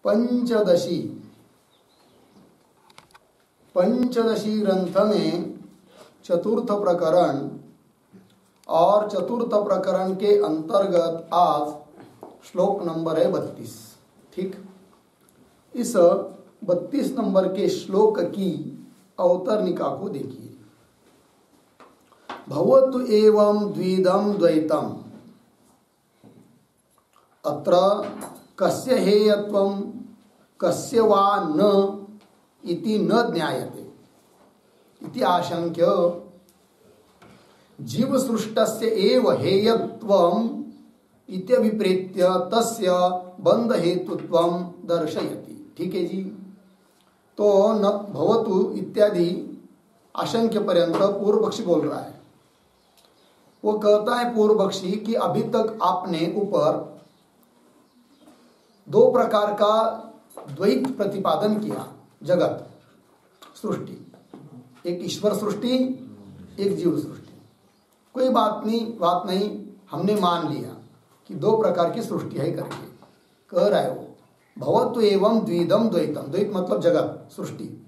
पंचदशी ग्रंथ में चतुर्थ प्रकरण और चतुर्थ प्रकरण के अंतर्गत आज श्लोक नंबर है 32। ठीक, इस 32 नंबर के श्लोक की अवतरणिका को देखिए। भवतु एवं द्विदम द्वैतम अत्र कस्य हेयत्वं कस्य वा न इति न ज्ञायते इति आशंक्य जीव सृष्टस्य एव हेयत्वम् इत्यभिप्रेत्य तस्य बंध हेतुत्वं दर्शयति। ठीक है जी। तो न भवतु इत्यादि आशंक्य पर्यंत पूर्व पक्षी बोल रहा है। वो कहता है पूर्व पक्षी कि अभी तक आपने ऊपर दो प्रकार का द्वैत प्रतिपादन किया। जगत सृष्टि, एक ईश्वर सृष्टि, एक जीव सृष्टि। कोई बात नहीं, हमने मान लिया कि दो प्रकार की सृष्टि है करके कह रहा है वो। भवतु एवं द्विदम द्वैतम, द्वैत मतलब जगत सृष्टि,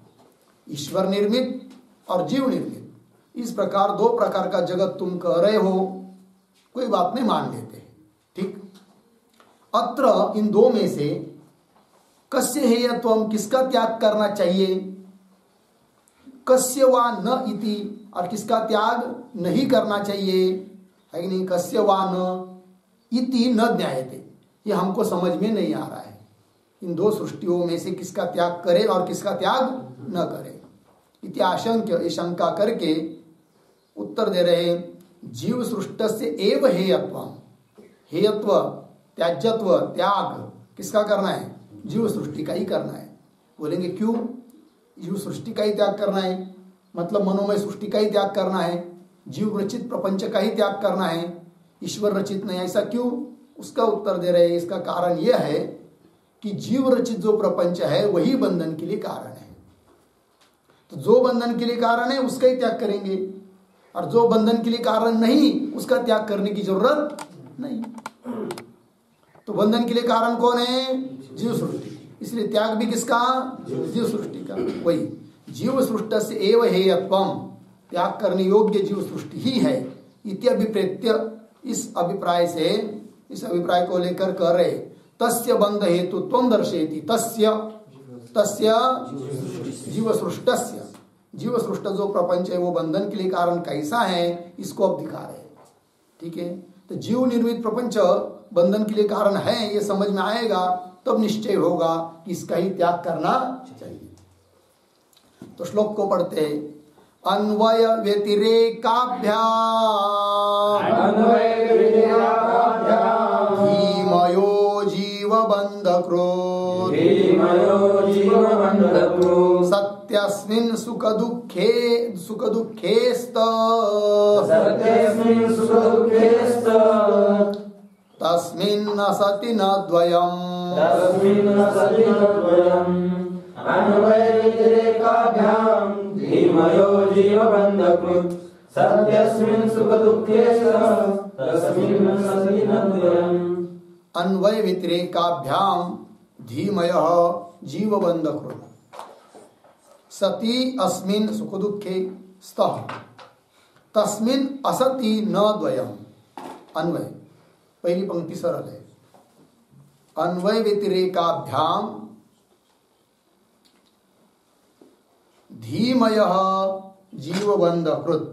ईश्वर निर्मित और जीव निर्मित। इस प्रकार दो प्रकार का जगत तुम कह रहे हो, कोई बात नहीं, मान लेते हैं। ठीक, अत्र इन दो में से कस्य हेयत्वम, किसका त्याग करना चाहिए, कस्य वा न इति, और किसका त्याग नहीं करना चाहिए, है कि नहीं। कस्य वा न इति न ज्ञायते, ये हमको समझ में नहीं आ रहा है। इन दो सृष्टियों में से किसका त्याग करे और किसका त्याग न करे। इति आशंक्य, ये शंका करके उत्तर दे रहे हैं। जीव सृष्टस्य एव हेयत्वम, हेयत्व त्याज्यत्व त्याग किसका करना है, जीव सृष्टि का ही करना है। बोलेंगे क्यों जीव सृष्टि का ही त्याग करना है, मतलब मनोमय सृष्टि का ही त्याग करना है, जीव रचित प्रपंच का ही त्याग करना है, ईश्वर रचित नहीं, ऐसा क्यों। उसका उत्तर दे रहे हैं। इसका कारण यह है कि जीव रचित जो प्रपंच है वही बंधन के लिए कारण है। तो जो बंधन के लिए कारण है उसका ही त्याग करेंगे, और जो बंधन के लिए कारण नहीं उसका त्याग करने की जरूरत नहीं। तो बंधन के लिए कारण कौन है, जीव सृष्टि, इसलिए त्याग भी किसका, जीव सृष्टि का। वही जीव सृष्टस्य एव हेयत्वम, त्याग करने योग्य जीव सृष्टि ही है। इत्यभिप्रेत्य, इस अभिप्राय से, इस अभिप्राय को लेकर कह रहे तस्य बंध हेतुत्वं दर्शयति, तस्य जीव सृष्टस्य, जीव सृष्ट जो प्रपंच है वो बंधन के लिए कारण कैसा है, इसको अब दिखा रहे। ठीक है, तो जीव निर्मित प्रपंच बंधन के लिए कारण है, ये समझ में आएगा तब निश्चय होगा कि इसका ही त्याग करना चाहिए। तो श्लोक को पढ़ते हैं। अन्वय व्यतिरेकाभ्याम धीमयो जीवबन्धकृत् सत्यस्मिन् सुखदुःखेस्त तस्मिन् न सति न द्वयम्। अन्वयव्यतिरेकाभ्याम धीमयो जीवबन्धकृत् सत्यस्मिन् सुखदुःखेस्त तस्मिन् न सति न द्वयम्। अन्वय व्यतिरेकाभ्याम धीमयः जीवबन्धकृत् सति अस्मिन् सुखदुःखे स्तः तस्मिन् असति न द्वयम्। अन्वय, पहली पंक्ति सरल है। अन्वय व्यतिरेकाभ्याम धीमयः जीवबन्धकृत्,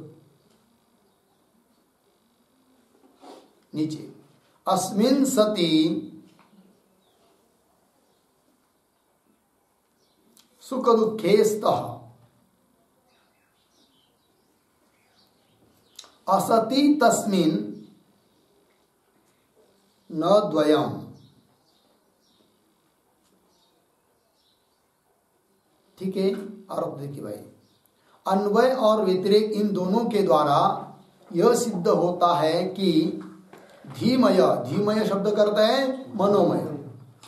नीचे अस्मिन् सति सुख दुःखे स्तः असति तस्मिन् न द्वयम्। ठीक है, और देखिए भाई, अन्वय और व्यतिरेक इन दोनों के द्वारा यह सिद्ध होता है कि धीमय, धीमय शब्द करता है मनोमय,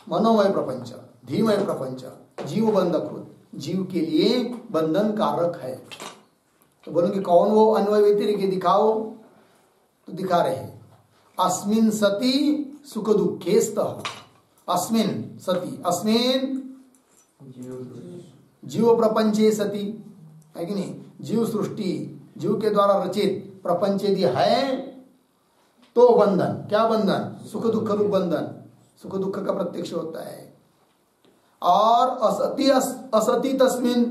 मनोमय प्रपंच, धीमय प्रपंच जीव बंधकृत, जीव के लिए बंधन कारक है। तो बोलेंगे कौन वो अन्वय व्यतिरेक दिखाओ, तो दिखा रहे हैं। अस्मिन् सति सुख दुःखे स्तः, अस्मिन सति, अस्मिन जीव प्रपंचे सति, है कि नहीं? जीव सृष्टि, जीव के द्वारा रचित प्रपंच यदि है तो बंधन, क्या बंधन? सुख दुख रूप बंधन, सुख दुख का प्रत्यक्ष होता है। और असति तस्मिन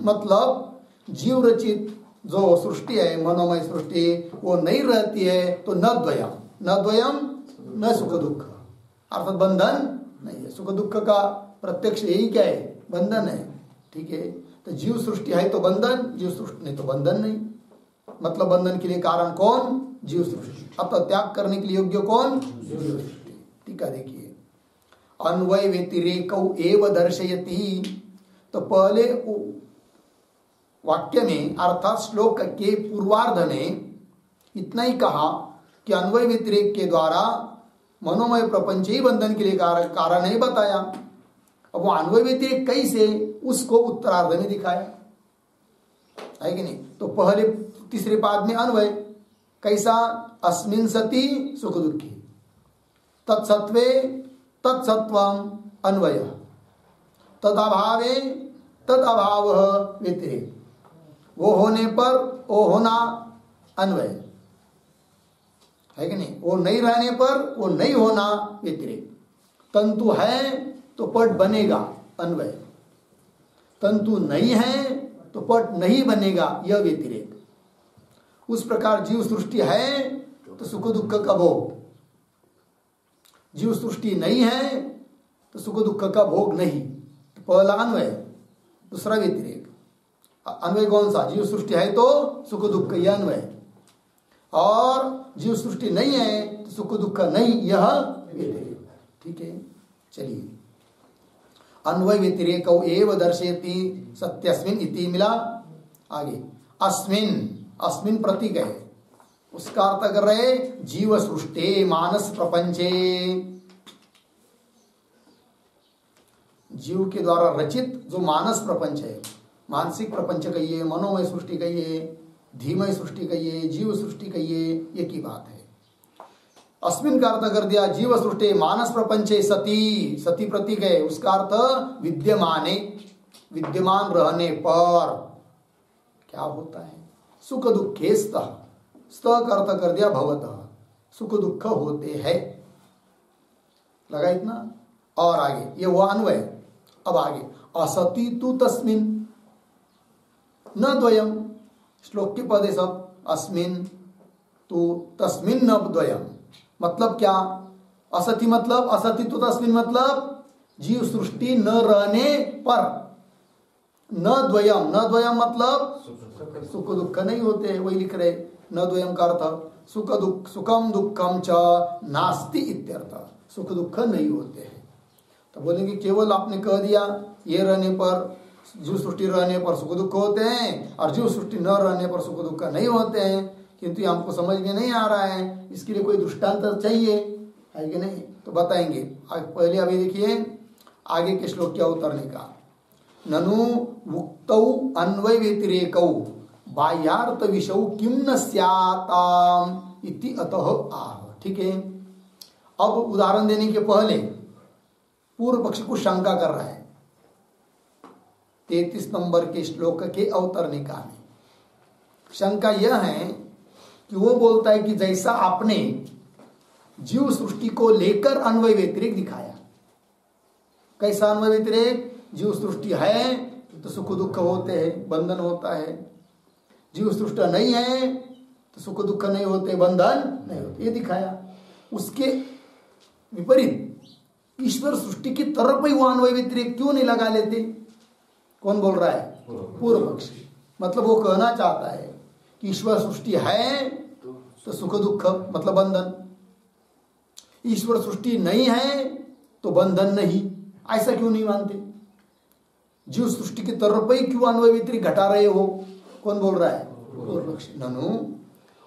मतलब जीव रचित जो सृष्टि है, मनोमय सृष्टि, वो नहीं रहती है तो न द्वयम न सुख दुख, अर्थात बंधन नहीं है। सुख दुख का प्रत्यक्ष यही क्या है? बंधन है। ठीक है, तो जीव सृष्टि है तो बंधन, जीव सृष्टि नहीं तो बंधन नहीं। मतलब बंधन के लिए कारण कौन? जीव सृष्टि। अतः त्याग करने के लिए योग्य कौन? जीव सृष्टि। ठीक है, देखिए अन्वय व्यतिरेकौ एव दर्शयति, तो पहले वाक्य में अर्थात श्लोक के पूर्वार्ध में इतना ही कहा कि अन्वय व्यतिरेक के द्वारा मनोमय प्रपंच ही बंधन के लिए कारण नहीं बताया। अब वो अन्वय व्यतिरेक कैसे, उसको उत्तरार्ध में दिखाया है कि नहीं? तो पहले तीसरे पाद में अन्वय कैसा? अस्मिन सति सुख दुखी, तत्सत्वे तत्सत्वम अन्वय, तदभावे तदभाव व्यतिरेक, वो होने पर वो होना अन्वय, है कि नहीं? वो नहीं रहने पर वो नहीं होना व्यतिरेक। तंतु है तो पट बनेगा अन्वय, तंतु नहीं है तो पट नहीं बनेगा यह व्यतिरेक। उस प्रकार जीव सृष्टि है तो सुख दुख का भोग, जीव सृष्टि नहीं है तो सुख दुख का भोग नहीं। तो पहला अन्वय, दूसरा व्यतिरेक। अन्वय कौन सा? जीव सृष्टि है तो सुख दुख यह अन्वय, और जीव सृष्टि नहीं है तो सुख दुख नहीं यह व्यतिरेक। ठीक है, चलिए अन्वय व्यतिरेक एव दर्शयति सत्यस्मिन इति मिला। आगे अस्मिन, अस्मिन प्रतीक है, उसका अर्थ कर रहे जीव सृष्टि मानस प्रपंचे, जीव के द्वारा रचित जो मानस प्रपंच है, मानसिक प्रपंच कहिए, मनोमय सृष्टि कहिए, धीमय सृष्टि कहिए, जीव सृष्टि कहिए, एक ही बात है। अस्मिन का अर्थ कर दिया जीव सृष्टि मानस प्रपंचे सती, सती प्रतीक है, उसका अर्थ विद्यमाने, विद्यमान रहने पर क्या होता है? सुख दुखे स्तः, स्तः का अर्थ कर दिया भवतः, सुख दुख होते हैं। लगा इतना? और आगे ये हुआ अन्वय। अब आगे असति तु तस्मिन न द्वयम, श्लोक के पद है सब, अस्मिन तु तस्मिन न द्वयम, मतलब क्या? असति मतलब, असति तु तस्मिन मतलब जीव सृष्टि न रहने पर, न द्वयम, न द्वयम मतलब सुख दुख नहीं होते, वही लिख रहे न द्वयम का अर्थ सुख दुख, सुखम दुखम च नास्ति इत्यर्थ, सुख दुख नहीं होते हैं। तो बोलेंगे केवल आपने कह दिया ये रहने पर, जीव सृष्टि रहने पर सुख दुख होते हैं और जीव सृष्टि न रहने पर सुख दुख नहीं होते हैं, किंतु हमको समझ में नहीं आ रहा है, इसके लिए कोई दृष्टांत चाहिए, है कि नहीं? तो बताएंगे। पहले अभी देखिए आगे के श्लोक क्या उतरने का। ननु उक्तौ अन्वय व्यतिरेकौ बाह्यार्थ विषौ किम न स्याताम इति अतः आह। ठीक है, अब उदाहरण देने के पहले पूर्व पक्ष को शंका कर रहा है 33 नंबर के श्लोक के अवतरणिका में। शंका यह है कि वो बोलता है कि जैसा आपने जीव सृष्टि को लेकर अन्वय व्यतिरेक दिखाया, कैसा अन्वय व्यतिरेक? जीव सृष्टि है तो सुख दुख होते हैं, बंधन होता है, जीव सृष्टि नहीं है तो सुख दुख नहीं होते, बंधन नहीं होते, ये दिखाया। उसके विपरीत ईश्वर सृष्टि की तरफ ही वो अन्वय व्यतिरेक क्यों नहीं लगा लेते? कौन बोल रहा है? पूर्व पक्ष। मतलब वो कहना चाहता है कि ईश्वर सृष्टि है तो सुख दुख मतलब बंधन, ईश्वर सृष्टि नहीं है तो बंधन नहीं, ऐसा क्यों नहीं मानते? जीव सृष्टि की तरफ ही क्यों अन्वय व्यतिरेक घटा रहे हो? कौन बोल रहा है? पूर्व पक्ष। ननु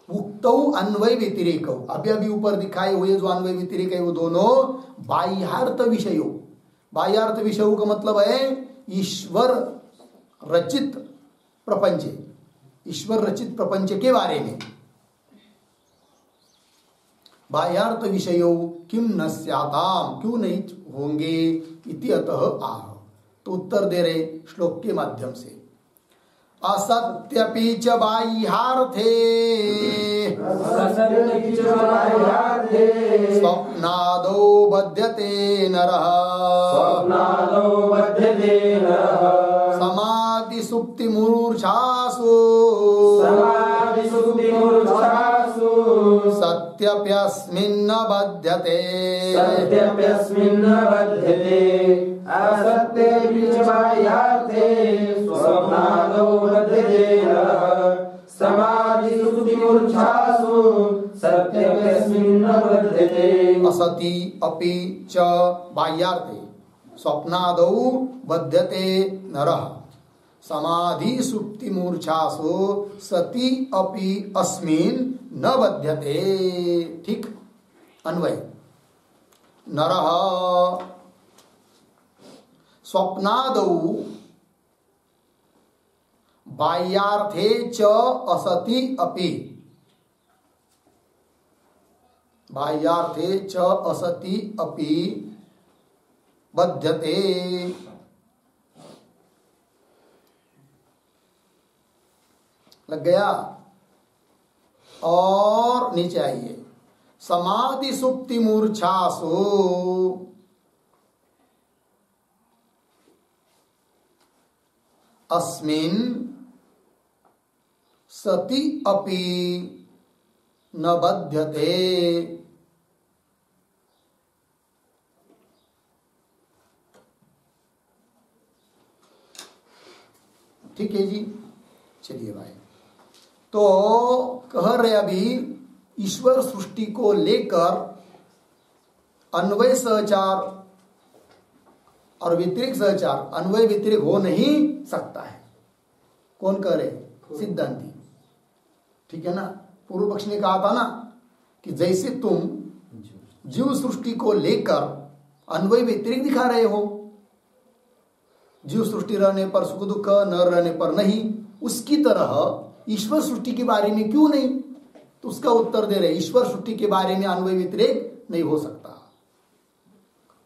उक्तौ अन्वय व्यतिरेक, अभी अभी ऊपर दिखाए हुए जो अन्वय व्यतिरेक है वो दोनों बाह्यार्थ विषयों, बाह्यार्थ विषयों का मतलब है ईश्वर रचित प्रपंच, ईश्वर रचित प्रपंच के बारे में। बाह्यार्थ विषयो किम न स्याताम, क्यों नहीं होंगे, इति अतः आह। तो उत्तर दे रहे श्लोक के माध्यम से, असत्यपि च बाह्यार्थे स्वप्नादौ बध्यते नरः समाधि सुप्ति मूर्छासु सत्यप्यस्मिन् न बध्यते असत्यपि च बाह्यार्थे स्वप्नादौ बध्यते नरः समाधिषु विमूर्छासु सत्यप्यस्मिन् न बध्यते। असति अपि च बाह्यार्थे स्वप्नादौ बध्यते नरः समाधि सुप्ति मूर्छासु सति अपि अस्मिन् न बध्यते। ठीक, अन्वय, नरः स्वप्नादौ बाह्यार्थे च असति अपि, बाह्यार्थे च असति अपि बध्यते। लग गया। और नीचे आइए, समाधि सुप्ति मूर्छासु अस्मिन् सति अपि न बध्यते। ठीक है जी, चलिए भाई। तो कह रहे अभी ईश्वर सृष्टि को लेकर अन्वय सहचार और व्यतिरिक्त सहचार, अन्वय व्यतिरिक्त हो नहीं सकता है। कौन कह रहे? सिद्धांती। ठीक है ना। पूर्व पक्ष ने कहा था ना कि जैसे तुम जीव सृष्टि को लेकर अन्वय व्यतिरिक्त दिखा रहे हो, जीव सृष्टि रहने पर सुख दुख, न रहने पर नहीं, उसकी तरह ईश्वर सृष्टि के बारे में क्यों नहीं? तो उसका उत्तर दे रहे, ईश्वर सृष्टि के बारे में अन्वय व्यतिरेक नहीं हो सकता।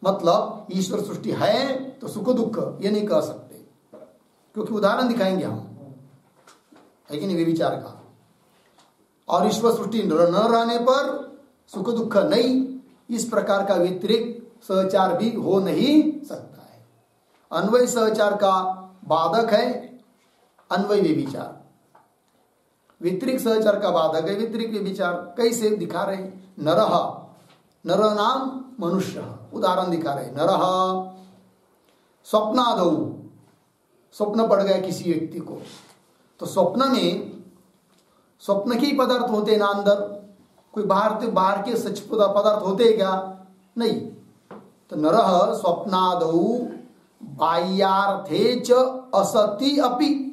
मतलब ईश्वर सृष्टि है तो सुख दुख ये नहीं कह सकते, क्योंकि उदाहरण दिखाएंगे हम, है कि नहीं, विचार का। और ईश्वर सृष्टि न रहने पर सुख दुख नहीं, इस प्रकार का व्यतिरिक्त सहचार भी हो नहीं सकता है। अन्वय सहचार का बाधक है अन्वय व्यभिचार, व्यतिरिक्त सहचार का बाधक है व्यतिरिक्त व्यभिचार। कैसे दिखा रहे? नरह, नर नाम मनुष्य, उदाहरण दिखा रहे। नरह स्वप्नादौ, स्वप्न पड़ गया किसी व्यक्ति को, तो स्वप्न में स्वप्न के पदार्थ होते ना अंदर, कोई बाहर के सच पदार्थ होते क्या? नहीं। तो नरह स्वप्नादौ बाह्यार्थे च असति अपि,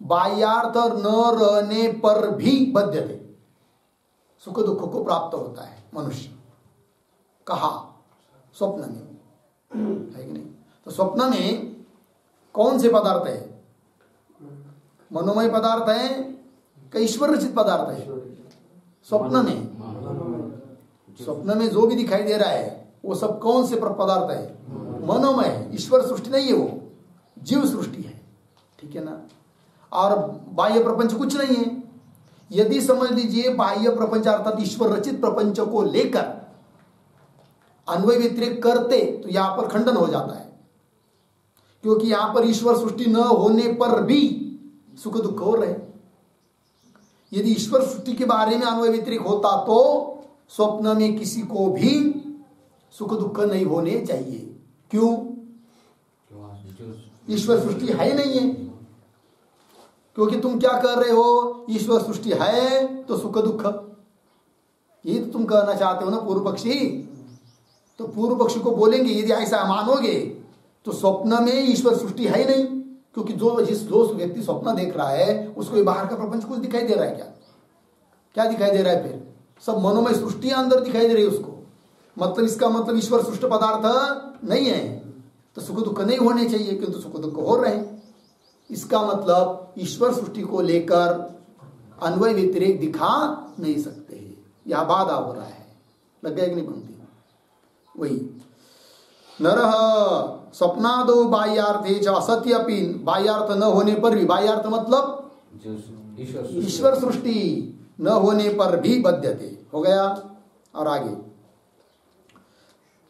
बाह्यार्थ न रहने पर भी बध्यते, सुख दुख को प्राप्त होता है मनुष्य। कहा? स्वप्न में, है कि नहीं? तो स्वप्न में कौन से पदार्थ है? मनोमय पदार्थ है कि ईश्वर रचित पदार्थ है? स्वप्न में, स्वप्न में जो भी दिखाई दे रहा है वो सब कौन से पदार्थ है? मनोमय है, ईश्वर सृष्टि नहीं है, वो जीव सृष्टि है। ठीक है ना। और बाह्य प्रपंच कुछ नहीं है। यदि समझ लीजिए बाह्य प्रपंच अर्थात ईश्वर रचित प्रपंच को लेकर अन्वय व्यतिरेक करते तो यहां पर खंडन हो जाता है, क्योंकि यहां पर ईश्वर सृष्टि न होने पर भी सुख दुख हो रहे। यदि ईश्वर सृष्टि के बारे में अन्वय व्यतिरेक होता तो स्वप्न में किसी को भी सुख दुख नहीं होने चाहिए। क्यों? ईश्वर सृष्टि है नहीं है। क्योंकि तुम क्या कर रहे हो? ईश्वर सृष्टि है तो सुख दुख, ये तो तुम कहना चाहते हो ना पूर्व पक्षी। तो पूर्व पक्षी को बोलेंगे यदि ऐसा मानोगे तो स्वप्न में ईश्वर सृष्टि है नहीं, क्योंकि जो व्यक्ति स्वप्न देख रहा है उसको बाहर का प्रपंच कुछ दिखाई दे रहा है क्या? क्या दिखाई दे रहा है? फिर सब मनोमय सृष्टि अंदर दिखाई दे रही है उसको। मतलब इसका मतलब ईश्वर सृष्ट पदार्थ नहीं है तो सुख दुख नहीं होने चाहिए, किंतु सुख दुख हो रहे हैं। इसका मतलब ईश्वर सृष्टि को लेकर अन्वय व्यतिरेक दिखा नहीं सकते, यह बाधा हो रहा है। लग गया कि नहीं पंक्ति? वही नरह स्वप्नादो बाह्यार्थे च असत्य अपि, बाह्यार्थ न होने पर भी, बाह्यार्थ मतलब ईश्वर सृष्टि न होने पर भी बध्यते, हो गया। और आगे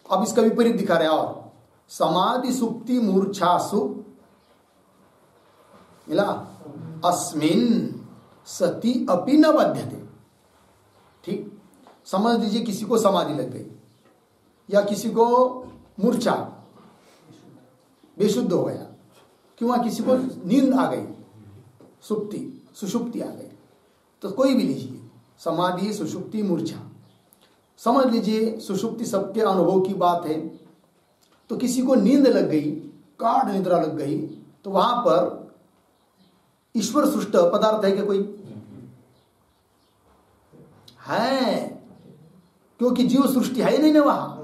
अब इसका विपरीत दिखा रहे हैं, और समाधि सुप्ति मूर्छासु मिला अस्मिन सती अपि न बध्यते। ठीक, समझ लीजिए किसी को समाधि लग गई या किसी को मूर्छा, बेशुद्ध हो गया, क्यों किसी को नींद आ गई, सुप्ति सुषुप्ति आ गई, तो कोई भी लीजिए समाधि सुषुप्ति मूर्छा, समझ लीजिए सुषुप्ति सबके अनुभव की बात है। तो किसी को नींद लग गई, गाढ़ निद्रा लग गई, तो वहां पर ईश्वर सृष्ट पदार्थ है क्या कोई? है, क्योंकि जीव सृष्टि है नहीं ना वहां।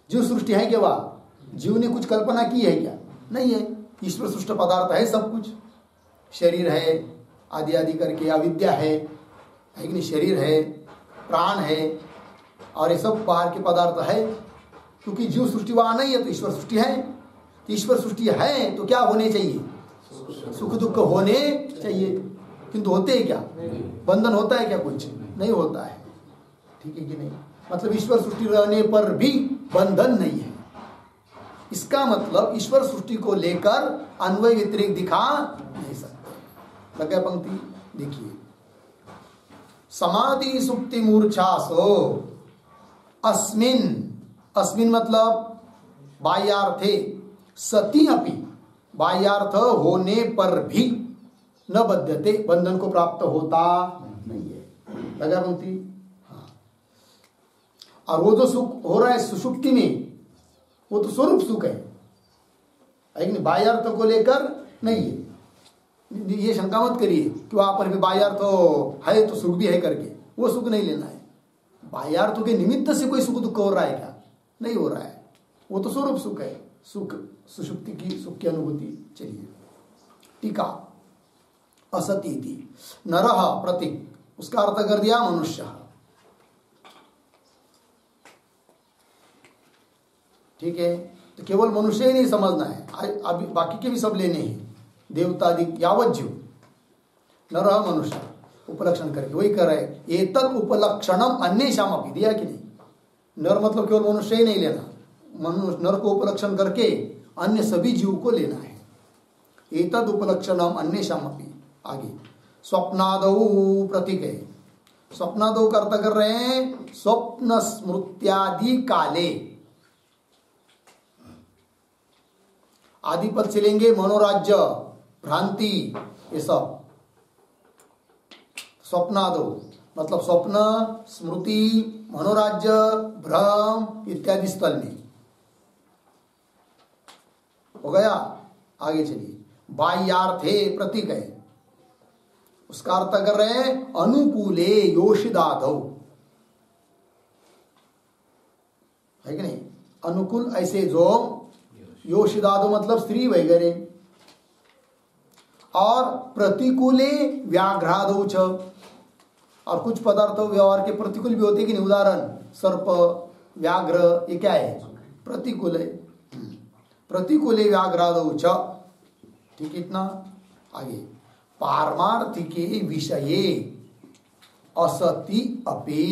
जीव सृष्टि है क्या वहां? जीव ने कुछ कल्पना की है क्या? नहीं है। ईश्वर सृष्ट पदार्थ है सब कुछ, शरीर है आदि आदि करके, अविद्या है कि नहीं, शरीर है, प्राण है, और ये सब बाहर के पदार्थ है। क्योंकि जीव सृष्टि वहां नहीं है तो ईश्वर सृष्टि है। तो ईश्वर सृष्टि है तो क्या होने चाहिए? सुख दुख होने चाहिए, किंतु होते हैं क्या? बंधन होता है क्या? कुछ नहीं होता है। ठीक है कि नहीं? मतलब ईश्वर सृष्टि रहने पर भी बंधन नहीं है। इसका मतलब ईश्वर सृष्टि को लेकर अन्वय व्यतिरेक दिखा नहीं सकते। लगा पंक्ति देखिए, समाधि सुप्ति मूर्छासो अस्मिन, अस्मिन मतलब बाह्यार्थे, सती अपि बाह्यार्थ होने पर भी न बध्यते, बंधन को प्राप्त होता नहीं है। लगा पंक्ति? हाँ। और वो जो सुख हो रहा है सुषुप्ति में, वो तो स्वरूप सुख है कि नहीं, बाह्यार्थ को लेकर नहीं है। ये शंका मत करिए कि वहां पर भी बाह्यार्थ है तो सुख भी है करके, वो सुख नहीं लेना है। बाह्यार्थों के निमित्त से कोई सुख दुख हो रहा है क्या? नहीं हो रहा है, वो तो स्वरूप सुख है, सुख सुषुप्ति की सुख की अनुभूति। चलिए टीका, असति थी नरह प्रतीक, उसका अर्थ कर दिया मनुष्य। ठीक है, तो केवल मनुष्य ही नहीं समझना है, अभी बाकी के भी सब लेने हैं, देवतादि यावत जीव। नरह मनुष्य उपलक्षण करके वही कर रहे, एतद उपलक्षणम अन्येषाम अपि, दिया कि नहीं? नर मतलब केवल मनुष्य ही नहीं लेना, मनुष्य नर को उपलक्षण करके अन्य सभी जीव को लेना है। एतद उपलक्षणम अन्येषाम अपि। आगे स्वप्नादौ प्रतीक है, स्वप्नादौ का अर्थ कर रहे हैं स्वप्न स्मृत्यादि काले। आदि पद से लेंगे मनोराज्य, भ्रांति, ये सब स्वप्नादो मतलब स्वप्न, स्मृति, मनोराज्य, भ्रम इत्यादि स्थल में हो गया। आगे चलिए, बाह्यार्थे प्रतीक है, उसका अर्थ कर रहे हैं अनुकूले योषिदादौ, है कि नहीं? अनुकूल ऐसे जो योषिदादौ मतलब स्त्री वगैरह, और प्रतिकूले व्याघ्रादौ च, और कुछ पदार्थ व्यवहार के प्रतिकूल भी होते कि नहीं? उदाहरण सर्प, व्याघ्र, ये क्या है? प्रतिकूल है। प्रतिकूले व्याघ्रादौ च। ठीक, इतना। आगे पारमार्थिके विषये असति अपि,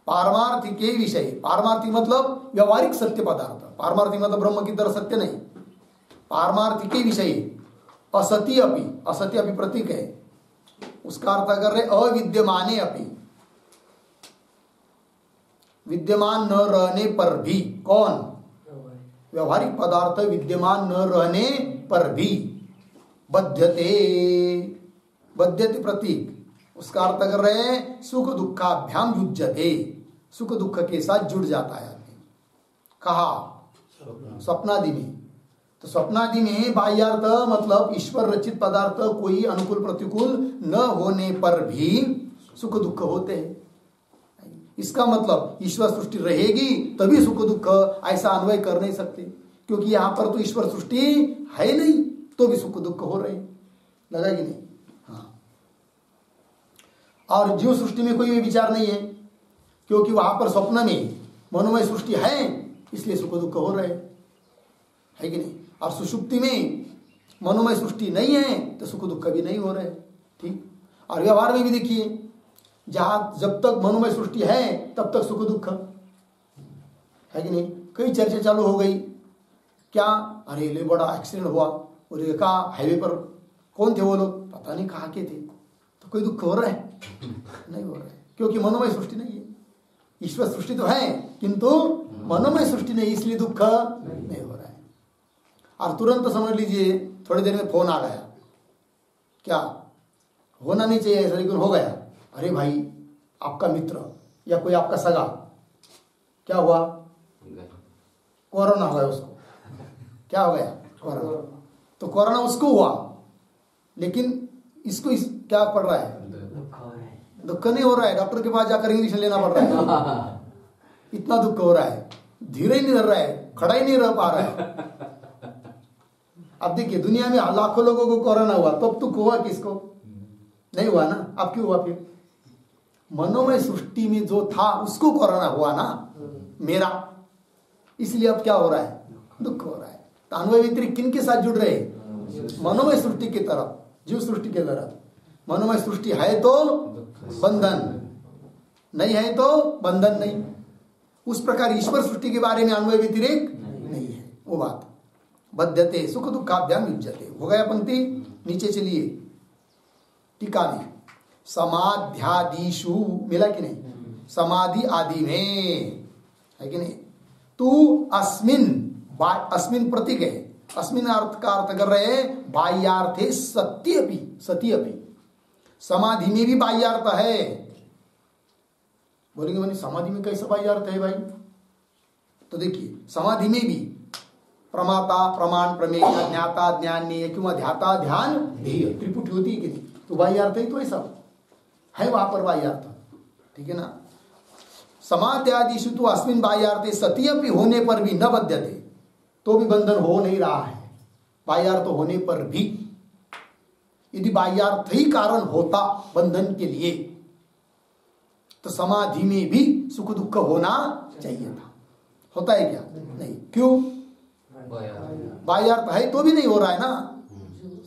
पारमार्थिके विषय, पारमार्थिक मतलब व्यवहारिक सत्य पदार्थ, पारमार्थिक मतलब ब्रह्म की तरह सत्य नहीं। पारमार्थिके विषय असति अपि, असति अपि प्रतीक है, उसका अर्थ कर रहे अविद्यमाने अपि, विद्यमान न रहने पर भी। कौन? व्यवहारिक पदार्थ विद्यमान न रहने पर भी बध्यते, बध्यते प्रतीक, उसका अर्थ कर रहे हैं सुख दुखाभ्याम युज्यते, सुख दुख के साथ जुड़ जाता है आदमी। कहा? स्वप्नादि में। तो स्वप्नादि में बाह्यार्थ मतलब ईश्वर रचित पदार्थ कोई अनुकूल प्रतिकूल न होने पर भी सुख दुख होते हैं। इसका मतलब ईश्वर सृष्टि रहेगी तभी सुख दुख, ऐसा अन्वय कर नहीं सकते, क्योंकि यहां पर तो ईश्वर सृष्टि है नहीं तो भी सुख दुख हो रहे। लगा कि नहीं? हाँ। और जीव सृष्टि में कोई भी विचार नहीं है, क्योंकि वहां पर स्वप्न में मनोमय सृष्टि है, इसलिए सुख दुख हो रहे है कि नहीं। और सुषुप्ति में मनोमय सृष्टि नहीं है तो सुख दुख भी नहीं हो रहे। ठीक। और व्यवहार में भी देखिए, जहां जब तक मनोमय सृष्टि है तब तक सुख दुख है कि नहीं। कई चर्चा चालू हो गई, क्या अरे ले बड़ा एक्सीडेंट हुआ और ये कहा हाईवे पर, कौन थे वो लोग, पता नहीं कहाँ के थे, तो कोई दुख हो रहा है नहीं हो रहा है, क्योंकि मनोमय सृष्टि नहीं है। ईश्वर सृष्टि तो है किंतु मनोमय सृष्टि नहीं, इसलिए दुख नहीं हो रहा है। और तुरंत समझ लीजिए थोड़ी देर में फोन आ गया, क्या होना नहीं चाहिए ऐसा लेकिन हो गया, अरे भाई आपका मित्र या कोई आपका सगा क्या हुआ, कोरोना हुआ उसको, क्या हो गया कोरोना, तो कोरोना उसको हुआ लेकिन इसको क्या पड़ रहा है, दुख नहीं हो रहा है, डॉक्टर के पास जाकर इंजेक्शन लेना पड़ रहा है, इतना दुख हो रहा है, धीरे ही नहीं रह रहा है, खड़ा ही नहीं रह पा रहा है। अब देखिए दुनिया में लाखों लोगों को कोरोना हुआ, तो अब दुख हुआ किसको, नहीं हुआ ना। अब क्यों हुआ, फिर मनोमय सृष्टि में जो था उसको कोरोना हुआ ना मेरा, इसलिए अब क्या हो रहा है, दुख हो रहा है। तो अन्वय व्यतिरिक्त किन के साथ जुड़ रहे, मनोमय सृष्टि की तरफ, जीव सृष्टि की तरफ। मनोमय सृष्टि है तो बंधन, नहीं है तो बंधन नहीं। उस प्रकार ईश्वर सृष्टि के बारे में अन्वय व्यतिरेक नहीं है वो बात। बध्यते सुख दुखाभ्याम युज्यते, हो गया पंक्ति, नीचे चलिए टीका में, समाध्यादिषु, मिला कि नहीं, समाधि आदि में है कि नहीं। तू अस्मिन, अस्मिन प्रतीक है, अस्मिन अर्थ का अर्थ कर रहे हैं बाह्यार्थे सत्यपि, सत्यपि, समाधि में भी बाह्यार्थ है। बोलेंगे बनी समाधि में कैसा बाह्यार्थ है भाई, तो देखिए समाधि में भी प्रमाता प्रमाण प्रमेय ज्ञाता ज्ञानीय किंवा ध्याता ध्यान ध्येय त्रिपुटी होती है कि नहीं, तो बाह्यार्थ ही तो ऐसा है वहां पर बाह्यार्थ, ठीक है ना। समाध्यादिषु तो अस्मिन बाह्यार्थे सत्यपि होने पर भी न बध्यते, तो भी बंधन हो नहीं रहा है। बाह्यार्थ होने पर भी, यदि बाह्यार्थ ही कारण होता बंधन के लिए तो समाधि में भी सुख दुख होना चाहिए था। होता है क्या, नहीं, क्यों, बाह्यार्थ है तो भी नहीं हो रहा है ना,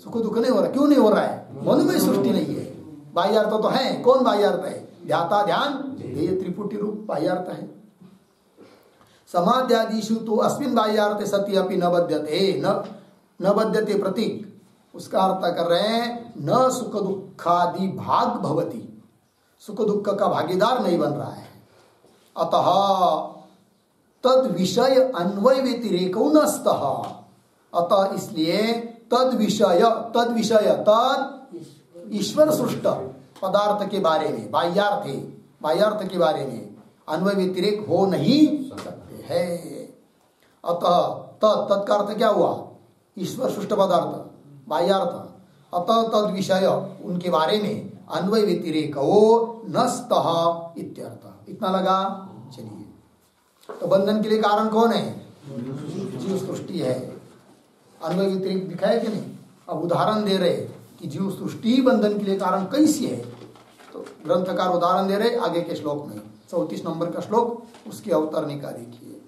सुख दुख नहीं हो रहा, क्यों नहीं हो रहा है, मनोमय सृष्टि नहीं है। बाह्यार्थ तो है, कौन बाह्यार्थ है, ध्याता ध्यान ध्येय त्रिपुटी रूप बाह्यार्थ है। समाध्यादिषु तो अस्मिन बाह्यार्थे सत्यपि न बध्यते, न बध्यते प्रतीक, उसका अर्थ कर रहे हैं न सुख दुखादि भाग भवति, सुख दुख का भागीदार नहीं बन रहा है। अतः तद विषय अन्वय व्यतिरेको न स्तः, अतः इसलिए तद विषय तद ईश्वर सृष्ट पदार्थ के बारे में, बाह्यार्थ के बारे में अन्वय व्यतिरेक हो नहीं सकते हैं। अतः तद का अर्थ क्या हुआ, ईश्वर सृष्ट पदार्थ बाह्यार्थ, अतः तद विषय उनके बारे में अन्वय व्यतिरेक न स्तः इत्यर्थ। इतना लगा, चलिए। तो बंधन के लिए कारण कौन है, जीव सृष्टि है। अन्वय व्यतिरेक दिखाया कि नहीं, अब उदाहरण दे रहे कि जीव सृष्टि बंधन के लिए कारण कैसी है, तो ग्रंथकार उदाहरण दे रहे आगे के श्लोक में, 34 नंबर का श्लोक, उसकी अवतरणी का देखिए।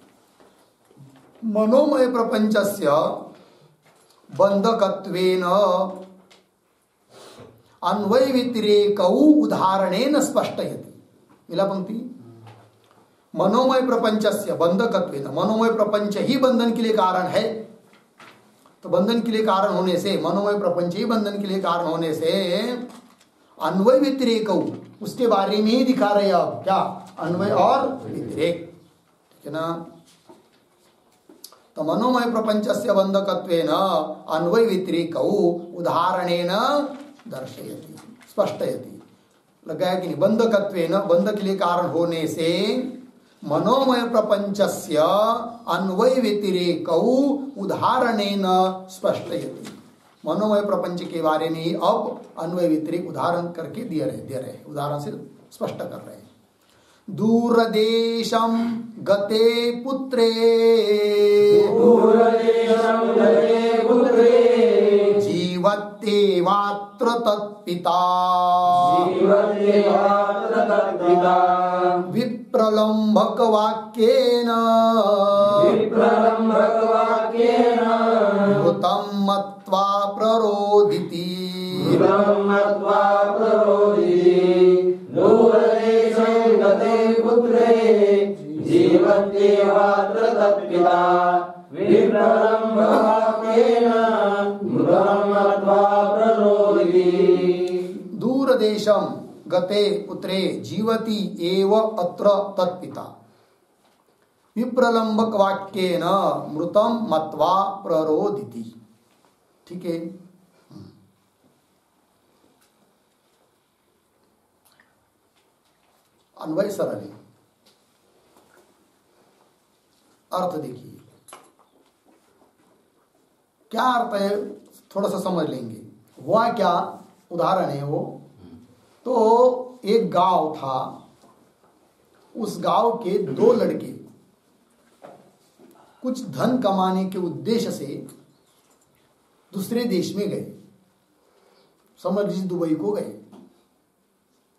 मनोमय प्रपंचस्य बंधकत्वेन अन्वय व्यतिरेकौ उदाहरणेन स्पष्टयति। मिला पंक्ति, मनोमय प्रपंचस्य बंधकत्वेन, मनोमय प्रपंच ही बंधन के लिए कारण है, तो बंधन के लिए कारण होने से, मनोमय प्रपंच ही बंधन के लिए कारण होने से अन्वय व्यतिरेकौ, उसके बारे में ही दिखा रहे अब क्या, अन्वय और व्यतिरेक, ठीक है ना। तो मनोमय प्रपंचस्य बंधकत्वेन अन्वय व्यतिरेकौ उदाहरणेन दर्शयति, स्पष्टयति। लगाया कि नहीं, बंधकत्वेन, बंध के लिए कारण होने से, मनोमय प्रपंचस्य अन्वय व्यतिरेकौ उदाहरणेन स्पष्टयति, मनोमय प्रपंच के बारे में अब अन्वय व्यतिरेक उदाहरण करके दे रहे, उदाहरण से स्पष्ट कर रहे हैं। दूरदेशम गते पुत्रे, जीवत्येवात्र तत्पिता, विप्रलम्भक वाक्येन मृतं मत्वा प्ररोदिति दूरदेशं गते पुत्रे जीवत्येवात्र तत्पिता विप्रलम्भवाक्येन मृतं मत्वा प्ररोदिति। दूरदेशं गते पुत्रे जीवति एव अत्र तत्पिता विप्रलम्भक वाक्येन मृतं मत्वा प्ररोदिति। ठीक है। अन्वय सरल है, अर्थ देखिए क्या अर्थ है, थोड़ा सा समझ लेंगे। हुआ क्या, उदाहरण है वो, तो एक गांव था, उस गांव के दो लड़के कुछ धन कमाने के उद्देश्य से दूसरे देश में गए, समझ लीजिए दुबई को गए,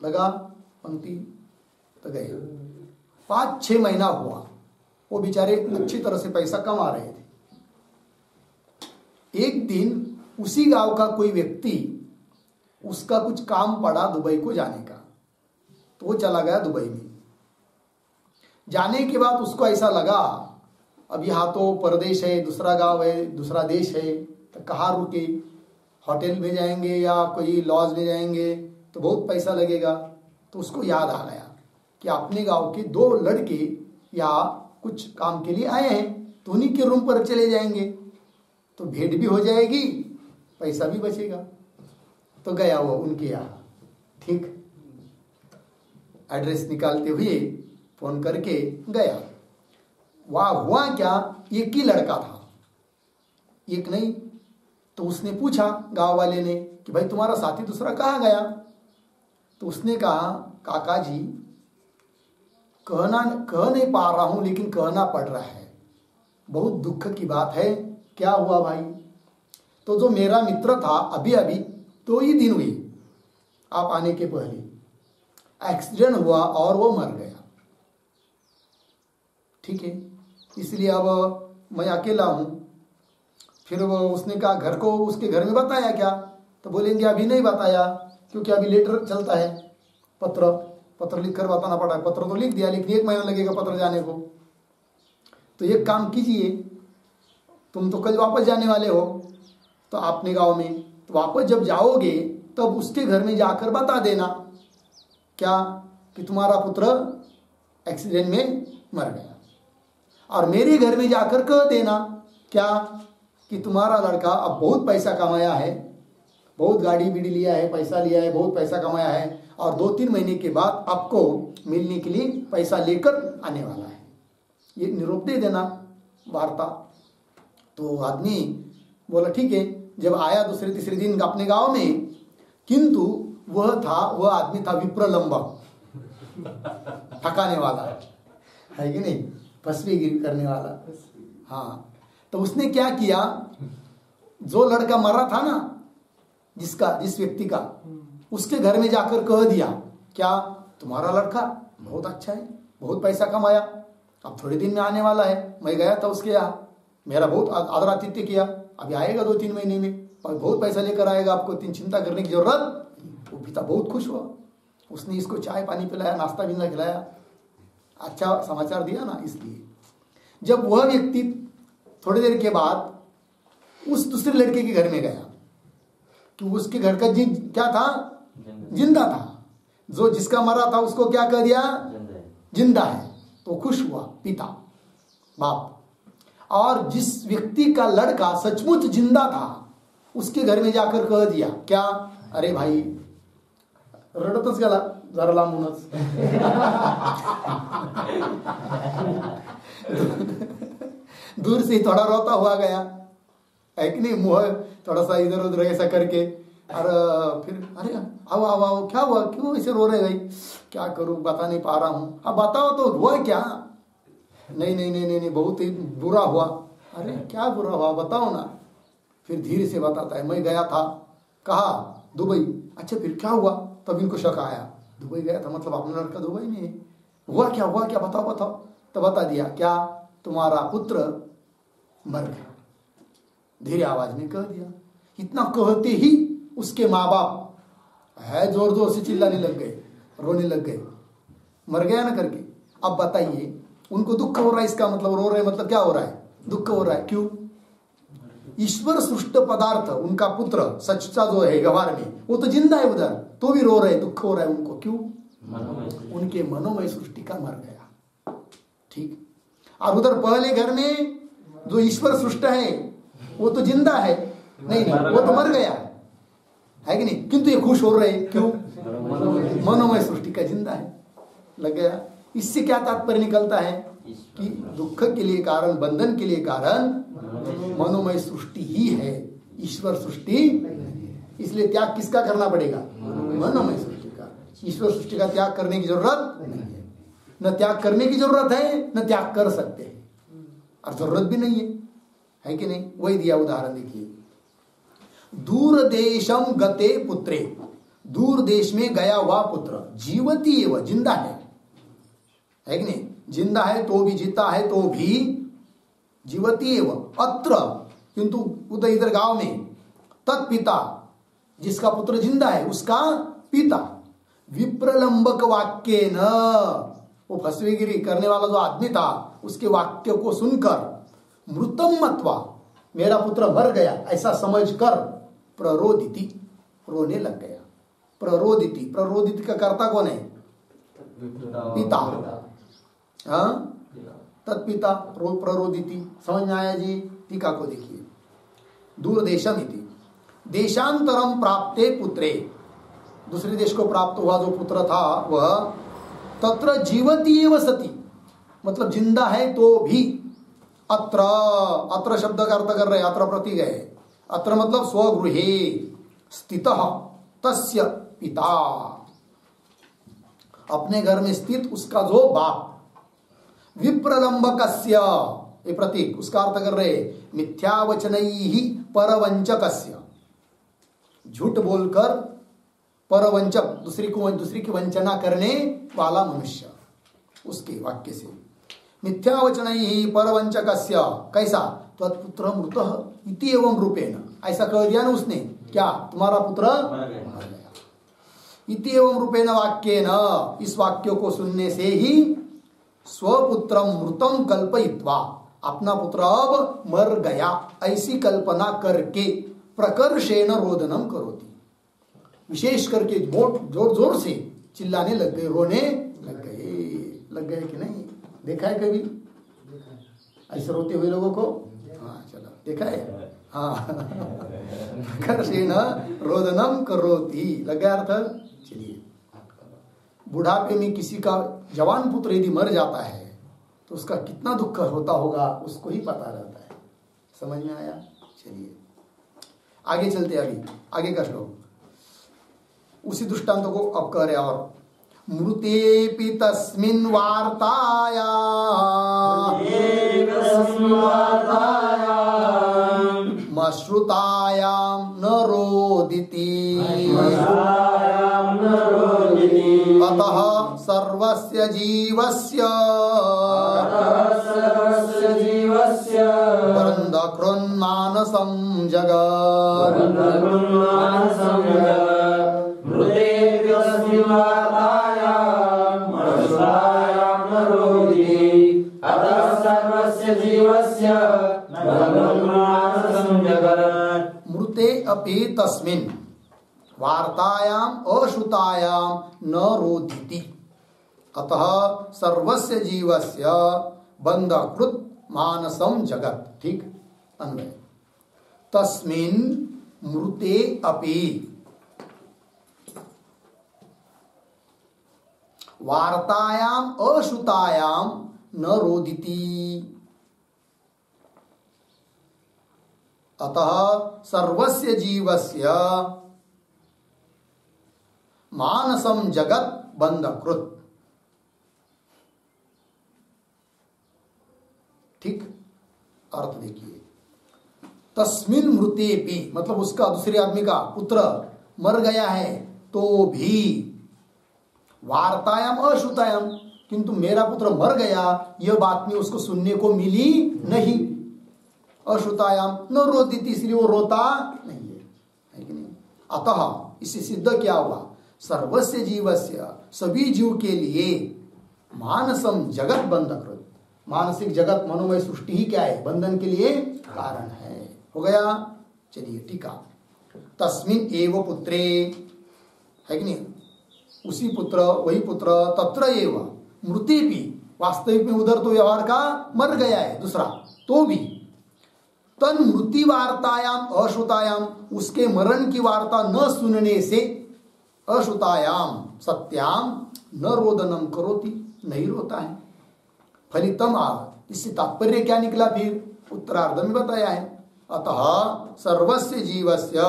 लगा पंक्ति तो गए। 5-6 महीना हुआ, वो बेचारे अच्छी तरह से पैसा कमा रहे थे। एक दिन उसी गांव का कोई व्यक्ति, उसका कुछ काम पड़ा दुबई को जाने का, तो वो चला गया दुबई में। जाने के बाद उसको ऐसा लगा अब यहाँ तो परदेश है, दूसरा गांव है, दूसरा देश है, तो कहाँ रुके, होटल में जाएंगे या कोई लॉज में जाएंगे तो बहुत पैसा लगेगा। तो उसको याद आ गया कि अपने गांव के 2 लड़के या कुछ काम के लिए आए हैं, तो उन्हीं के रूम पर चले जाएंगे, तो भेंट भी हो जाएगी, पैसा भी बचेगा। तो गया वो उनके यहाँ, ठीक, एड्रेस निकालते हुए फोन करके गया। वहां हुआ क्या, एक ही लड़का था, एक नहीं। तो उसने पूछा गांव वाले ने कि भाई तुम्हारा साथी दूसरा कहाँ गया। तो उसने कहा काका जी कह नहीं पा रहा हूं, लेकिन कहना पड़ रहा है, बहुत दुख की बात है। क्या हुआ भाई। तो जो मेरा मित्र था, अभी अभी 2 ही दिन हुए आप आने के पहले एक्सीडेंट हुआ और वो मर गया। ठीक है, इसलिए अब मैं अकेला हूं। फिर वो उसने कहा घर को, उसके घर में बताया क्या, तो बोलेंगे अभी नहीं बताया, क्योंकि अभी लेटर चलता है, पत्र लिख कर बताना पड़ा है। पत्र तो लिख दिया, लेकिन 1 महीना लगेगा पत्र जाने को। तो एक काम कीजिए, तुम तो कल वापस जाने वाले हो, तो अपने गांव में, तो वापस जब जाओगे तब उसके घर में जाकर बता देना क्या कि तुम्हारा पुत्र एक्सीडेंट में मर गया, और मेरे घर में जाकर कह देना क्या कि तुम्हारा लड़का अब बहुत पैसा कमाया है, बहुत गाड़ी बीड़ी लिया है, पैसा लिया है, बहुत पैसा कमाया है, और 2-3 महीने के बाद आपको मिलने के लिए पैसा लेकर आने वाला है। ये निरूप दे देना वार्ता। तो आदमी बोला ठीक है। जब आया दूसरे तीसरे दिन अपने गांव में, किंतु वह आदमी था विप्रलंबक, ठकाने वाला है कि नहीं, फसवीगिरी करने वाला। हाँ, तो उसने क्या किया, जो लड़का मरा था ना, जिस व्यक्ति का, उसके घर में जाकर कह दिया क्या तुम्हारा लड़का बहुत अच्छा है, बहुत पैसा कमाया, अब थोड़े दिन में आने वाला है। मैं गया था उसके यहाँ, मेरा बहुत आदर आतिथ्य किया, अभी आएगा 2-3 महीने में, और बहुत पैसा लेकर आएगा, आपको चिंता करने की जरूरत। वो पिता बहुत खुश हुआ, उसने इसको चाय पानी पिलाया, नाश्ता भी खिलाया, अच्छा समाचार दिया ना। इसलिए जब वह व्यक्ति थोड़ी देर के बाद उस दूसरे लड़के के घर में गया, कि उसके घर का क्या था, जिंदा था, जो जिसका मरा था उसको क्या कह दिया, जिंदा है। तो खुश हुआ पिता बाप। और जिस व्यक्ति का लड़का सचमुच जिंदा था, उसके घर में जाकर कह दिया क्या, अरे भाई रडतच गेला जरा लांबूनच दूर से थोड़ा रोता हुआ गया, है कि नहीं, मुंह थोड़ा सा इधर उधर ऐसा करके, और फिर अरे आओ क्या हुआ, क्यों ऐसे रो रहे भाई, क्या करूं बता नहीं पा रहा हूं। अब बताओ तो हुआ क्या। नहीं बहुत ही बुरा हुआ। अरे क्या बुरा हुआ बताओ ना। फिर धीरे से बताता है, मैं गया था, कहा दुबई। अच्छा फिर क्या हुआ। तब इनको शक आया, दुबई गया था मतलब अपना लड़का दुबई में है। हुआ क्या बताओ बताओ। तो बता दिया क्या, तुम्हारा पुत्र मर गया, धीरे आवाज में कह दिया। इतना कहते ही उसके माँ बाप है जोर जोर से चिल्लाने लग गए, रोने लग गए, मर गया ना करके। अब बताइए, उनको दुख हो रहा है, इसका मतलब रो रहे, मतलब क्या हो रहा है, दुख हो रहा है। क्यों? ईश्वर सृष्ट पदार्थ उनका पुत्र सच्चा जो है व्यवहार में, वो तो जिंदा है उधर, तो भी रो रहे, दुख हो रहा है उनको। क्यों? उनके मनोमय सृष्टि का मर गया। ठीक। और उधर पहले घर में जो ईश्वर सृष्ट है वो तो जिंदा है, नहीं वो तो मर गया है कि नहीं, किंतु ये खुश हो रहे। क्यों? मनोमय सृष्टि का जिंदा है, लग गया। इससे क्या तात्पर्य निकलता है कि दुख के लिए कारण, बंधन के लिए कारण मनोमय सृष्टि ही है, ईश्वर सृष्टि। इसलिए त्याग किसका करना पड़ेगा? मनोमय सृष्टि का। ईश्वर सृष्टि का त्याग करने की जरूरत नहीं है, न त्याग करने की जरूरत है, न त्याग कर सकते हैं, और जरूरत भी नहीं है कि नहीं? वही दिया उदाहरण, देखिए। दूर देशम गते पुत्रे, दूर देश में गया हुआ पुत्र, जीवती एवं, जिंदा है कि नहीं? जिंदा है तो भी, जीता है तो भी, जीवती एवं अत्र, किंतु उधर इधर गांव में, तत्पिता, जिसका पुत्र जिंदा है उसका पिता, विप्रलंबक वाक्य न, वो फसवेगिरी करने वाला जो आदमी था उसके वाक्य को सुनकर, मृतम मत्वा, मेरा पुत्र मर गया ऐसा समझकर, प्ररोदिति, रोने लग गया। प्ररोदिति, प्ररोदिति का कर्ता कौन है? पिता। हाँ, तत्पिता प्ररोदिति, समझ में आया जी? टीका को देखिए। दूरदेशम इति देशांतरम प्राप्ते पुत्रे, दूसरे देश को प्राप्त हुआ जो पुत्र था वह, तत्र जीवती एव सती, मतलब जिंदा है तो भी, अत्र, अत्र शब्द का अर्थ कर रहे, अत्र प्रति गए, अत्र मतलब स्वगृहे स्थितः तस्य पिता, अपने घर में स्थित उसका जो बाप, विप्रलंबकस्य, ये प्रतीक, उसका अर्थ कर रहे मिथ्यावचनैहि परवंचकस्य, झूठ बोलकर परवंचक, दूसरी की वंचना करने वाला मनुष्य, उसके वाक्य से, मिथ्यावचनैहि परवंचकस्य, कैसा? तत्पुत्र मृतः इति एवं रूपेण, ऐसा कह दिया ना उसने, क्या तुम्हारा पुत्र मर गया, इति एवं रूपेण वाक्येन, इस वाक्य को सुनने से ही, स्वपुत्रम मृतम कल्पयित्वा, अपना पुत्र अब मर गया ऐसी कल्पना करके, प्रकर्षेण रोदनम करोति, विशेष करके जोर जोर से चिल्लाने लग गए, रोने लग गए कि नहीं? देखा है कभी ऐसे रोते हुए लोगों को? हाँ चलो, देखा है। हाँ, प्रकर्षेण रोदनम करोति, लगा अर्थ? चलिए, बुढ़ापे में किसी का जवान पुत्र यदि मर जाता है तो उसका कितना दुख होता होगा उसको ही पता रहता है। समझ में आया? चलिए आगे चलते, आगे का श्लोक उसी दृष्टांत को अब कह रहे, और मृतेपि तस्मिन् वार्ताया मश्रुतायां न रोदिति, अतः सर्वस्य जीवस्य बन्धकृन्मानसं जगत्, मृते अपि तस्मिन् वार्तायाम अश्रुतायाम न रोदिति, अतः सर्वस्य जीवस्य बन्धकृत मानसम जगत। ठीक, अन्वय, तस्मिन् मृते अपि वार्तायाम अश्रुतायाम न रोदिति, अतः सर्वस्य जीवस्य मानसम जगत बंधकृत। ठीक, अर्थ देखिए, तस्मिन मृतेपि मतलब उसका, दूसरे आदमी का पुत्र मर गया है तो भी, वार्तायाम अश्रुतायाम किंतु मेरा पुत्र मर गया, यह बात में उसको सुनने को मिली नहीं। अश्रुतायाम न रोदिति, इसलिए वो रोता नहीं है कि नहीं। अतः इससे सिद्ध क्या हुआ, सर्वस्य जीवस्य, सभी जीव के लिए मानसम जगत बंधकृत, मानसिक जगत मनोमय सृष्टि ही क्या है, बंधन के लिए कारण है। हो गया। चलिए टीका, तस्मिन एव पुत्रे, है कि नहीं, उसी पुत्र, वही पुत्र, तत्र एव मृति भी, वास्तविक में उधर तो व्यवहार का मर गया है दूसरा, तो भी तन मृत्यु वार्तायाम अश्रुतायाम, उसके मरण की वार्ता न सुनने से, अश्रुतायाम सत्याम न रोदनम करोति, नहीं रोता है। फलितम आग, इससे तात्पर्य क्या निकला, फिर उत्तरार्ध में बताया है। अतः सर्वस्य जीवस्य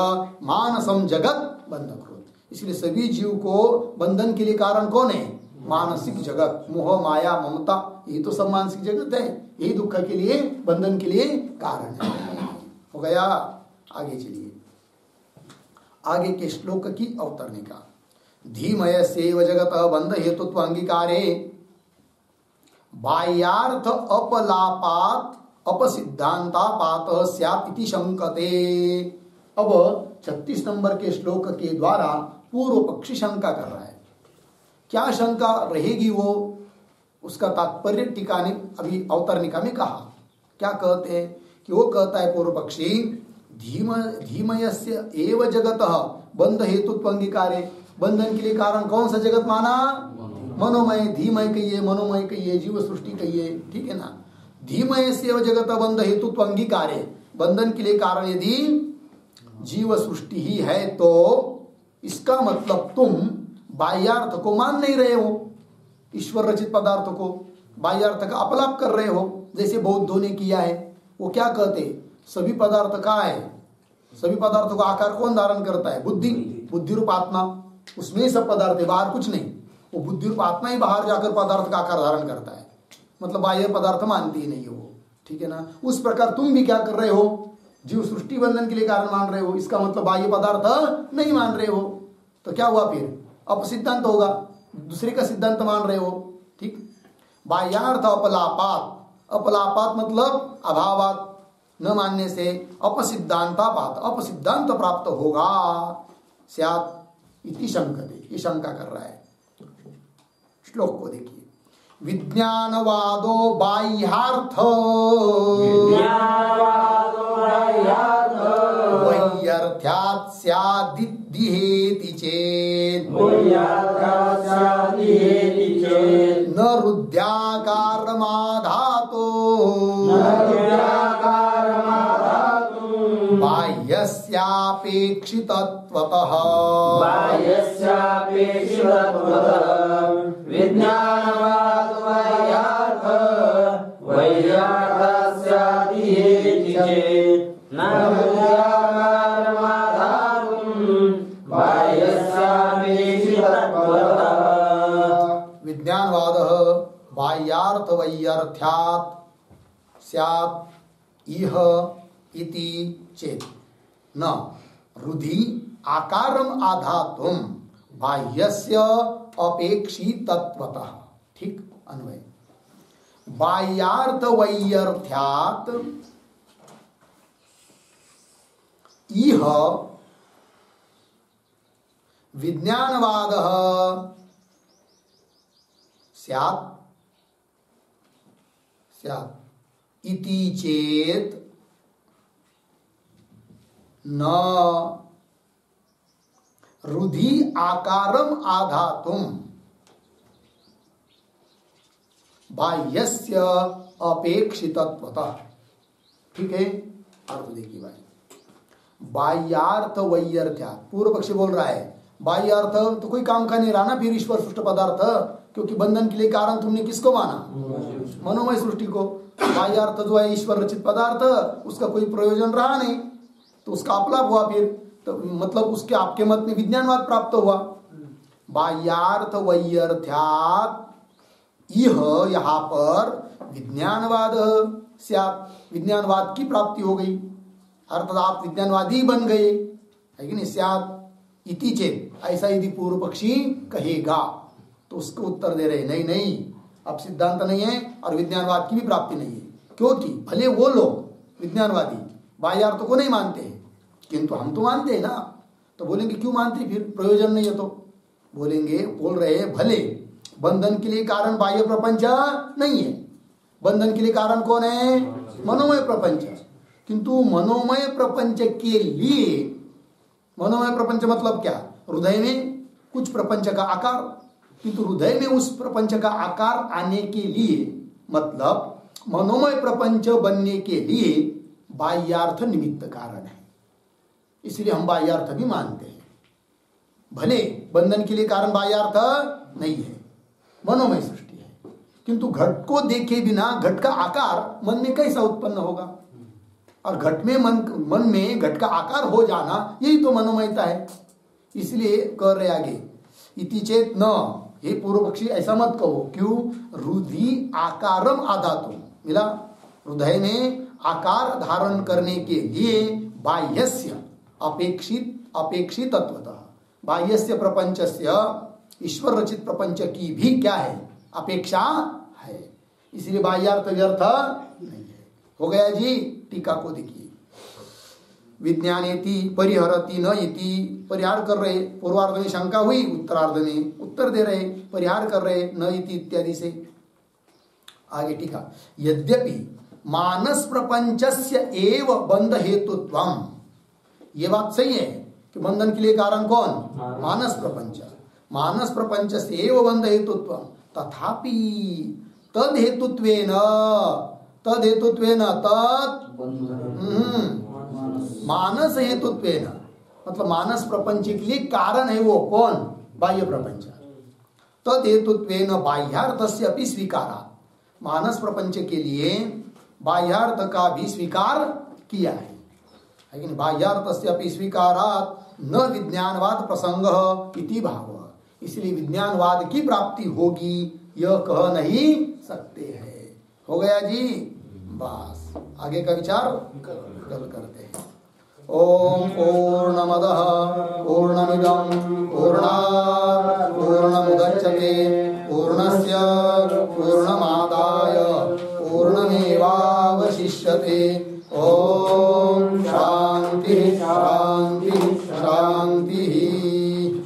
मानसम जगत बंधकृत, इसलिए सभी जीव को बंधन के लिए कारण कौन है, मानसिक जगत, मोह माया ममता, यही तो सब मानसिक जगत है, यही दुख के लिए, बंधन के लिए कारण है। हो गया। आगे चलिए, आगे के श्लोक की अवतरणिका। धीमय सेव जगत बंध हेतुत्व अंगीकारे बाह्यार्थ अपलापात अपसिद्धांतापात स्यात् इति शंकते। अब 36 नंबर के श्लोक के द्वारा पूर्व पक्षी शंका कर रहा है। क्या शंका रहेगी वो, उसका तात्पर्य टीका ने अभी अवतरणिका में कहा। क्या कहते हैं कि वो कहता है पूर्व पक्षी, धीमयस्य एव जगतः बंध हेतुत्व अंगीकारे, बंधन के लिए कारण कौन सा जगत माना, मनोमय, धीमय कहिए, मनोमय कहिए, जीव सृष्टि कहिए, ठीक है ना। धीमय से जगत बंध हेतुत्व अंगीकारे, बंधन के लिए कारण यदि जीव सृष्टि ही है तो इसका मतलब तुम बाह्यार्थ को मान नहीं रहे हो, ईश्वर रचित पदार्थ को बाह्यार्थ का अपलाप कर रहे हो, जैसे बौद्धों ने किया है। वो क्या कहते, सभी पदार्थ का है, सभी पदार्थों का आकार कौन धारण करता है, बुद्धि, बुद्धि रूप आत्मा, उसमें ही सब पदार्थ है, बाहर कुछ नहीं। वो बुद्धि रूप आत्मा ही बाहर जाकर पदार्थ का आकार धारण करता है, मतलब बाह्य पदार्थ मानती ही नहीं है वो, ठीक है ना। उस प्रकार तुम भी क्या कर रहे हो, जीव सृष्टि बंधन के लिए कारण मान रहे हो, इसका मतलब बाह्य पदार्थ नहीं मान रहे हो, तो क्या हुआ फिर, अपसिद्धांत होगा, दूसरे का सिद्धांत मान रहे हो, ठीक। बाह्यार्थ अपलापात, अपलापात मतलब अभावात, न मानने से, अपसिद्धांतापात, अपसिद्धांत प्राप्त होगा, स्यात् इति शंकते, ये शंका कर रहा है। श्लोक को देखिए, विज्ञानवादो बाह्यार्थ वैयर्थ्यात् स्यादिति चेत् न रुद्याकारमाधातो बाह्यस्यापेक्षितत्वतः विज्ञानवाद बाह्यार्थ वैयर्थस्यादिति चेत् न रुद्याकारमाधातुं बाह्यस्यापेक्षितत्वतः। विज्ञानवादः बाह्यार्थ वैयर्थ्यात् स्यात् इह इति चेत् न रुधि आकारम आधातुम बाह्यस्य अपेक्षितत्वतः। ठीक अन्वय, बाह्यार्थ वैयर्थ्यात् इह विज्ञानवादः स्यात् इति चेत् न रुधि आकारम आधातुम बाह्यस्य अपेक्षितत्वतः। ठीक है, अर्थ देखिए भाई, बाह्यार्थ वैयर्थ्यात्, पूर्व पक्षी बोल रहा है बाह्यार्थ तो कोई काम का नहीं रहा ना फिर ईश्वर सृष्ट पदार्थ, क्योंकि बंधन के लिए कारण तुमने किसको माना, मनोमय सृष्टि को। बाह्यार्थ जो है ईश्वर रचित पदार्थ, उसका कोई प्रयोजन रहा नहीं तो उसका अपलाप हुआ, फिर तो मतलब उसके आपके मत में विज्ञानवाद प्राप्त हुआ। बाह्यार्थ वैयर्थ्यात् यह यहाँ पर विज्ञानवाद स्यात्, विज्ञानवाद की प्राप्ति हो गई, अर्थात आप विज्ञानवादी बन गए, है कि नहीं। स्यात् इति चेत्, ऐसा यदि पूर्व पक्षी कहेगा तो उसको उत्तर दे रहे नहीं नहीं, अब सिद्धांत नहीं है और विज्ञानवाद की भी प्राप्ति नहीं है, क्योंकि भले वो लोग विज्ञानवादी बाह्यार्थ को नहीं मानते हैं, किंतु हम तो मानते हैं ना। तो बोलेंगे क्यों मानते, फिर प्रयोजन नहीं है। तो बोलेंगे, बोल रहे हैं भले बंधन के लिए कारण बाह्य प्रपंच नहीं है, बंधन के लिए कारण कौन है, मनोमय प्रपंच। किंतु मनोमय प्रपंच के लिए, मनोमय प्रपंच मतलब क्या, हृदय में कुछ प्रपंच का आकार, किंतु हृदय में उस प्रपंच का आकार आने के लिए, मतलब मनोमय प्रपंच बनने के लिए बाह्यार्थ निमित्त कारण है। इसलिए हम बाह्यार्थ भी मानते हैं। भले बंधन के लिए कारण बाह्यार्थ नहीं है, मनोमय सृष्टि है, किंतु घट को देखे बिना घट का आकार मन में कैसा उत्पन्न होगा, और घट में मन में घट का आकार हो जाना, यही तो मनोमयता है। इसलिए कह रहे आगे, इति चेत न, हे पूर्व पक्षी ऐसा मत कहो, क्यों, हृदय आकारम आधातु, मिला, हृदय में आकार धारण करने के लिए बाह्यस्य अपेक्षित तत्वतः, बाह्यस्य प्रपंचस्य, ईश्वर रचित प्रपंच की भी क्या है, अपेक्षा है। इसलिए बाह्यार्थ व्यर्थ नहीं है। हो गया जी। टीका को देखिए, विज्ञानेति परिहरति न इति, परिहार कर रहे, पूर्वार्ध में शंका हुई, उत्तरार्ध में उत्तर दे रहे, परिहार कर रहे न इति इत्यादि से। आगे टीका, यद्यपि मानस प्रपंचस्य एव बंध हेतुत्वम, ये बात सही है कि बंधन के लिए कारण कौन, मानस प्रपंच, मानस प्रपंच से एव बंध हेतुत्वम, तथापि तद हेतुत्वेन, तद हेतुत्वेन, तद मानस हेतुत्वेन, मतलब मानस प्रपंच के लिए कारण है वो कौन, बाह्य प्रपंच, तद हेतुत्वेन बाह्यार्थस्य अपि स्वीकारा, मानस प्रपंच के लिए बाह्यार्थ का भी स्वीकार किया है, लेकिन बाह्यार्थस्य अपि स्वीकारात् न विज्ञानवाद प्रसंग इति भाव, इसलिए विज्ञानवाद की प्राप्ति होगी यह कह नहीं सकते हैं। हो गया जी, बस आगे का विचार कल करते हैं। ओम पूर्णमदः पूर्णमिदं पूर्णात् पूर्णमुदच्यते पूर्णस्य पूर्णमादाय पूर्णमेवावशिष्यते। ओम शांति शांति शांति।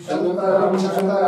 शंकरं शंकर